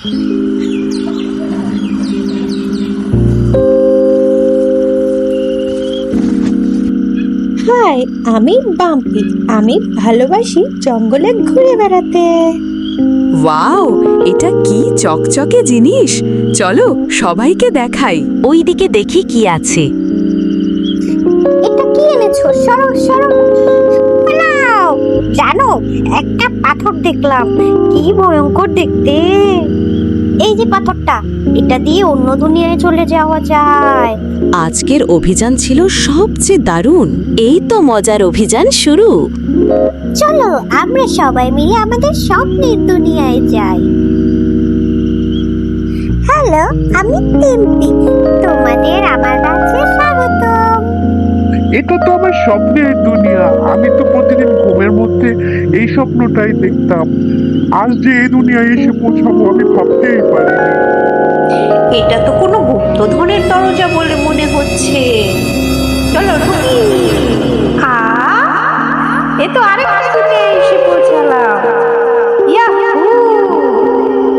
High, আমি bumpy. আমি ভালোবাসি জঙ্গলে ঘুরে বেড়াতে। ওয়াও, এটা কি চকচকে জিনিস! চলো সবাইকে দেখাই। ওইদিকে দেখি কি আছে। এটা কি এনেছো? সরো সরো। পালাও। জানো, একটা পাথর দেখলাম, কি ভয়ঙ্কর দেখতে। এই যে পাথরটা, এটা দিয়ে অন্য দুনিয়ায় চলে যাওয়া যায়। আজকের অভিযান ছিল সবচেয়ে দারুণ। এই তো মজার অভিযান শুরু। চলো আমরা সবাই মিলে আমাদের স্বপ্নের দুনিয়ায় যাই। হ্যালো, আমি টিম্পি। তোমাদের আমার রাজ্যে স্বাগতম। এটা তো আমার স্বপ্নের দুনিয়া। আমি তো প্রতিদিন ঘুমের মধ্যে এই স্বপ্নটাই দেখতাম। আজ যে এই দুনিয়ায় এসে পৌঁছাবো আমি ভাবতেই পারিনি। এটা তো কোনো গুপ্তধনের দরজা বলে মনে হচ্ছে। চলো ঢুকি। এ তো আরেকটা দুনিয়ায় এসে পৌঁছালাম। ইয়াহু!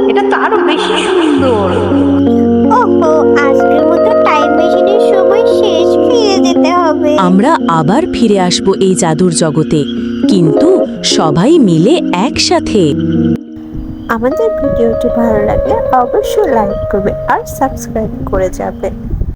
এটা তো আরো বেশি সুন্দর। ওহো, আজকের মতো টাইম মেশিনের সময় শেষ, ফিরে যেতে হবে। আমরা আবার ফিরে আসব এই জাদুর জগতে, কিন্তু সবাই মিলে একসাথে। আমাদের ভিডিওটি ভালো লাগলে অবশ্যই লাইক করবে আর সাবস্ক্রাইব করে যাবে।